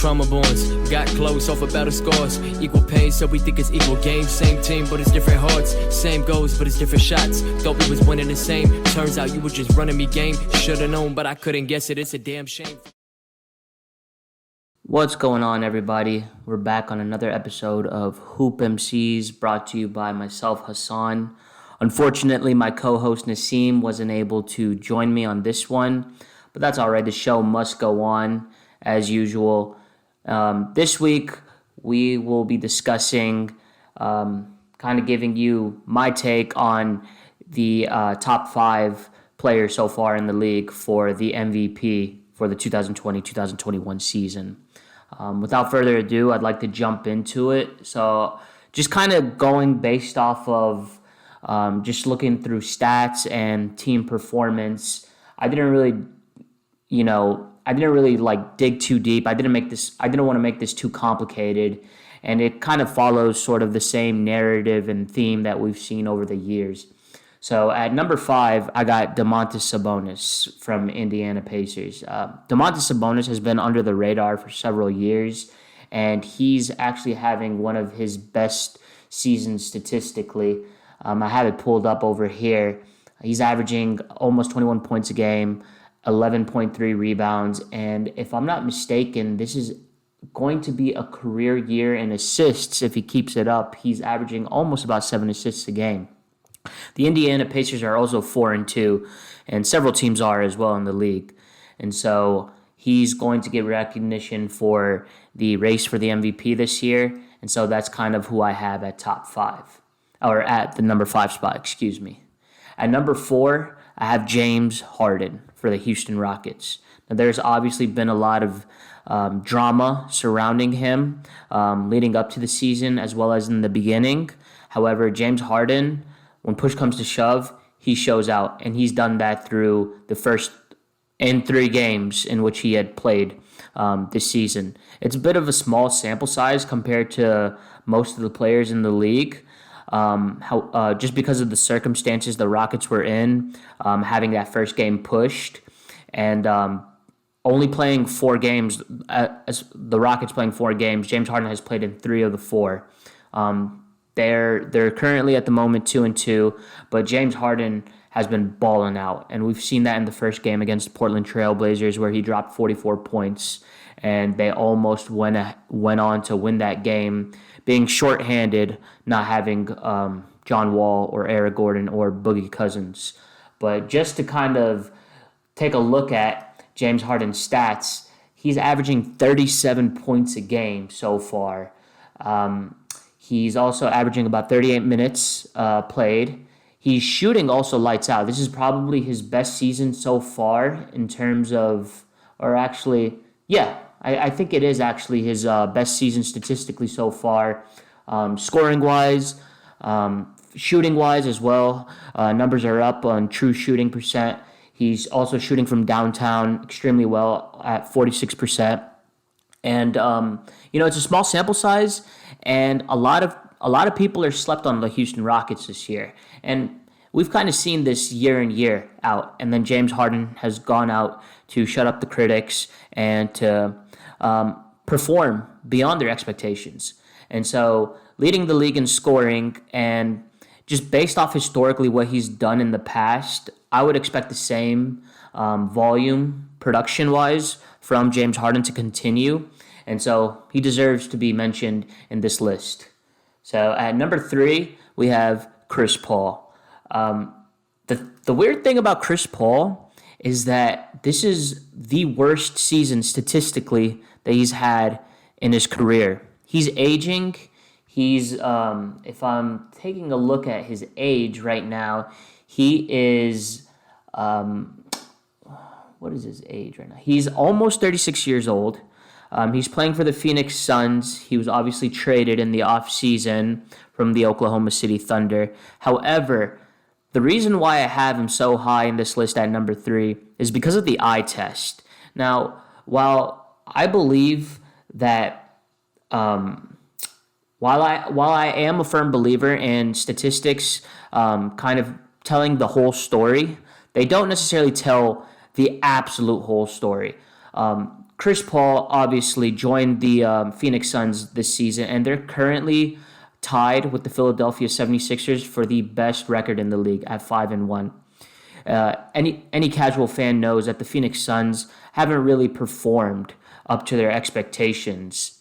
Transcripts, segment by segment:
trauma bonds. Got close off of battle scars. Equal pain, so we think it's equal game. Same team, but it's different hearts. Same goals, but it's different shots. Thought we was winning the same. Turns out you were just running me game. Should've known, but I couldn't guess it. It's a damn shame. What's going on, everybody? We're back on another episode of Hoop MCs, brought to you by myself, Hassan. Unfortunately, my co-host Naseem wasn't able to join me on this one, but that's all right. The show must go on as usual. This week, we will be discussing, kind of giving you my take on the top 5 players so far in the league for the MVP for the 2020-2021 season. Without further ado, I'd like to jump into it. So just kind of going based off of just looking through stats and team performance. I didn't really dig too deep. I didn't want to make this too complicated. And it kind of follows sort of the same narrative and theme that we've seen over the years. So at number 5, I got Domantas Sabonis from Indiana Pacers. Domantas Sabonis has been under the radar for several years, and he's actually having one of his best seasons statistically. I have it pulled up over here. He's averaging almost 21 points a game, 11.3 rebounds, and if I'm not mistaken, this is going to be a career year in assists if he keeps it up. He's averaging almost about 7 assists a game. The Indiana Pacers are also 4-2, and several teams are as well in the league. And so he's going to get recognition for the race for the MVP this year. And so that's kind of who I have at top 5, or at the number 5 spot, excuse me. At number 4, I have James Harden for the Houston Rockets. Now, there's obviously been a lot of drama surrounding him leading up to the season as well as in the beginning. However, James Harden, when push comes to shove, he shows out, and he's done that through the first 3 games in which he had played this season. It's a bit of a small sample size compared to most of the players in the league, just because of the circumstances the Rockets were in, having that first game pushed, and only playing 4 games. As the Rockets playing 4 games, James Harden has played in 3 of the 4. They're currently at the moment 2-2, but James Harden has been balling out, and we've seen that in the first game against the Portland Trail Blazers where he dropped 44 points, and they almost went on to win that game, being shorthanded, not having John Wall or Eric Gordon or Boogie Cousins. But just to kind of take a look at James Harden's stats, he's averaging 37 points a game so far. He's also averaging about 38 minutes played. He's shooting also lights out. This is probably his best season so far in terms of, I think it is actually his best season statistically so far. Scoring-wise, shooting-wise as well. Numbers are up on true shooting percent. He's also shooting from downtown extremely well at 46%. And, it's a small sample size, and a lot of people are slept on the Houston Rockets this year. And we've kind of seen this year in, year out. And then James Harden has gone out to shut up the critics and to perform beyond their expectations. And so leading the league in scoring, and just based off historically what he's done in the past, I would expect the same volume production-wise from James Harden to continue. And so he deserves to be mentioned in this list. So at number 3, we have Chris Paul. The weird thing about Chris Paul is that this is the worst season statistically that he's had in his career. He's aging. He's, if I'm taking a look at his age right now, he is, what is his age right now? He's almost 36 years old. He's playing for the Phoenix Suns. He was obviously traded in the offseason from the Oklahoma City Thunder. However, the reason why I have him so high in this list at number 3 is because of the eye test. Now, while I believe that, while I am a firm believer in statistics kind of telling the whole story, they don't necessarily tell the absolute whole story. Chris Paul obviously joined the Phoenix Suns this season, and they're currently tied with the Philadelphia 76ers for the best record in the league at 5-1. Any casual fan knows that the Phoenix Suns haven't really performed up to their expectations.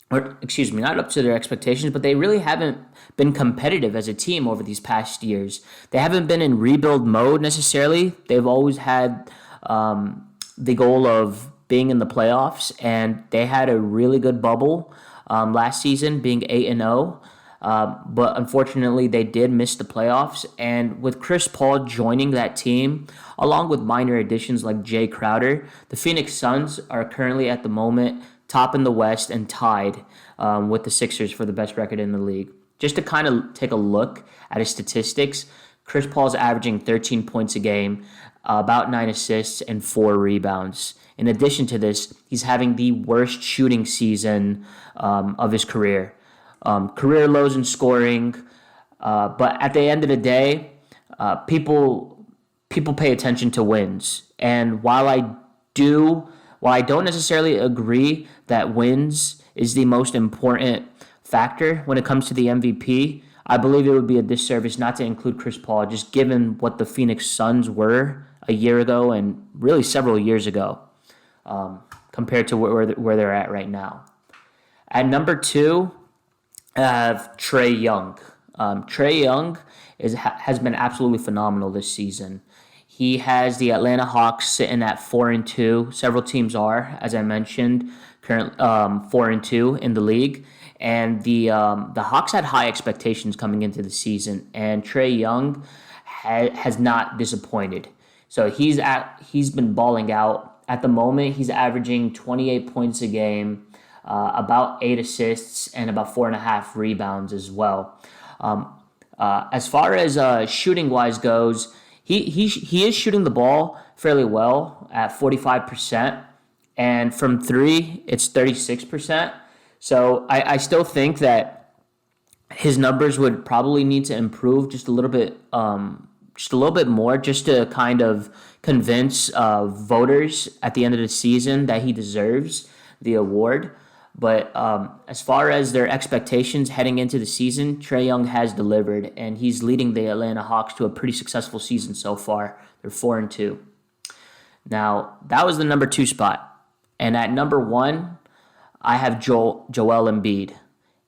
Or, excuse me, not up to their expectations, but they really haven't been competitive as a team over these past years. They haven't been in rebuild mode necessarily. They've always had the goal of being in the playoffs, and they had a really good bubble last season, being 8-0. But unfortunately, they did miss the playoffs. And with Chris Paul joining that team, along with minor additions like Jay Crowder, the Phoenix Suns are currently at the moment top in the West and tied with the Sixers for the best record in the league. Just to kind of take a look at his statistics, Chris Paul's averaging 13 points a game, about 9 assists, and 4 rebounds. In addition to this, he's having the worst shooting season of his career. Career lows in scoring, but at the end of the day, people pay attention to wins. And while I don't necessarily agree that wins is the most important factor when it comes to the MVP, I believe it would be a disservice not to include Chris Paul, just given what the Phoenix Suns were a year ago and really several years ago, compared to where they're at right now. At number 2, I have Trae Young. Trae Young has been absolutely phenomenal this season. He has the Atlanta Hawks sitting at 4-2. Several teams are, as I mentioned, currently 4-2 in the league. And the Hawks had high expectations coming into the season, and Trae Young has not disappointed. So he's been balling out. At the moment, he's averaging 28 points a game, about 8 assists, and about 4.5 rebounds as well. As far as shooting-wise goes, he is shooting the ball fairly well at 45%, and from 3, it's 36%. So I still think that his numbers would probably need to improve just a little bit more, just to kind of convince voters at the end of the season that he deserves the award. But as far as their expectations heading into the season, Trae Young has delivered, and he's leading the Atlanta Hawks to a pretty successful season so far. They're 4-2. Now, that was the number 2 spot. And at number 1, I have Joel Embiid.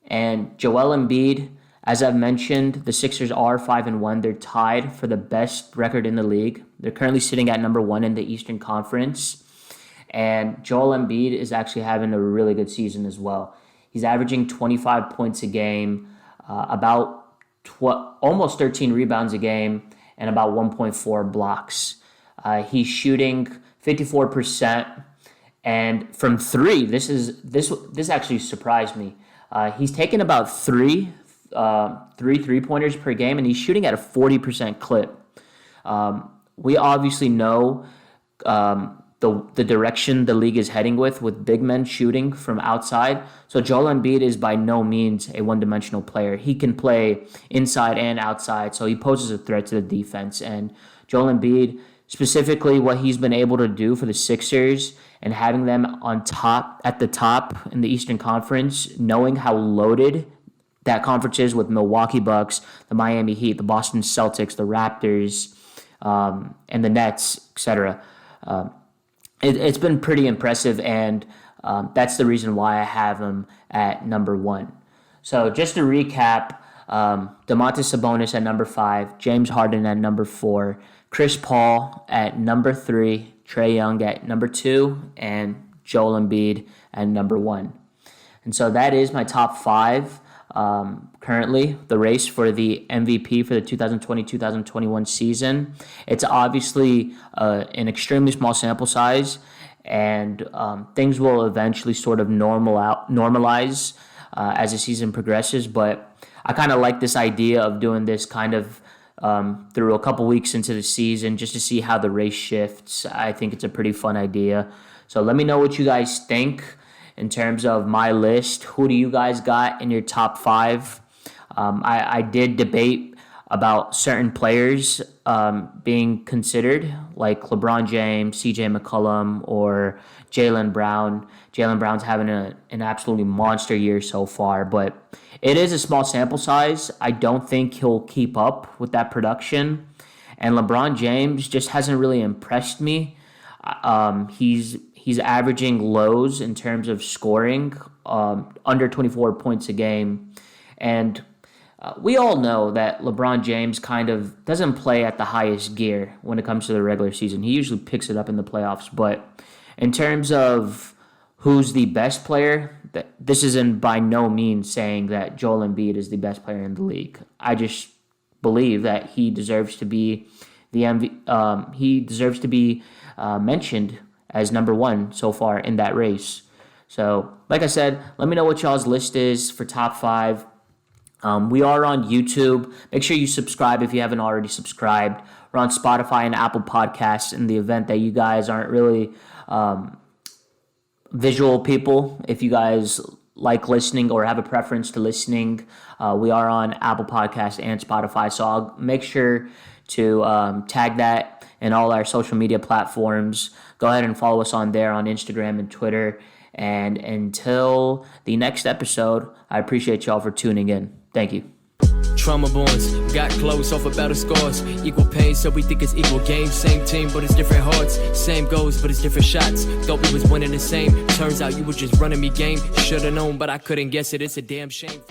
And Joel Embiid, as I've mentioned, the Sixers are 5-1. They're tied for the best record in the league. They're currently sitting at number 1 in the Eastern Conference. And Joel Embiid is actually having a really good season as well. He's averaging 25 points a game, about almost 13 rebounds a game, and about 1.4 blocks. He's shooting 54%, and from 3, this actually surprised me. He's taken about three 3-pointers per game, and he's shooting at a 40% clip. We obviously know the direction the league is heading with big men shooting from outside. So Joel Embiid is by no means a one-dimensional player. He can play inside and outside, so he poses a threat to the defense. And Joel Embiid, specifically what he's been able to do for the Sixers and having them at the top in the Eastern Conference, knowing how loaded that conference is with Milwaukee Bucks, the Miami Heat, the Boston Celtics, the Raptors, and the Nets, etc. It's been pretty impressive, and that's the reason why I have him at number 1. So just to recap, Domantas Sabonis at number 5, James Harden at number 4, Chris Paul at number 3, Trae Young at number 2, and Joel Embiid at number 1. And so that is my top 5. Currently, the race for the MVP for the 2020-2021 season. It's obviously an extremely small sample size, and things will eventually sort of normalize as the season progresses. But I kind of like this idea of doing this kind of through a couple weeks into the season just to see how the race shifts. I think it's a pretty fun idea. So let me know what you guys think in terms of my list. Who do you guys got in your top 5? I did debate about certain players being considered, like LeBron James, CJ McCollum, or Jaylen Brown. Jaylen Brown's having an absolutely monster year so far, but it is a small sample size. I don't think he'll keep up with that production. And LeBron James just hasn't really impressed me. He's averaging lows in terms of scoring, under 24 points a game. And we all know that LeBron James kind of doesn't play at the highest gear when it comes to the regular season. He usually picks it up in the playoffs. But in terms of who's the best player, this isn't by no means saying that Joel Embiid is the best player in the league. I just believe that he deserves to be mentioned as number one so far in that race. So, like I said, let me know what y'all's list is for top 5. We are on YouTube. Make sure you subscribe if you haven't already subscribed. We're on Spotify and Apple Podcasts in the event that you guys aren't really visual people. If you guys like listening or have a preference to listening, we are on Apple Podcasts and Spotify. So I'll make sure to tag that in all our social media platforms. Go ahead and follow us on there on Instagram and Twitter. And until the next episode, I appreciate y'all for tuning in. Thank you. Trauma bonds, got close off of battle scars. Equal pain, so we think it's equal games. Same team, but it's different hearts. Same goals, but it's different shots. Thought we was winning the same. Turns out you were just running me game. Should've known, but I couldn't guess it. It's a damn shame.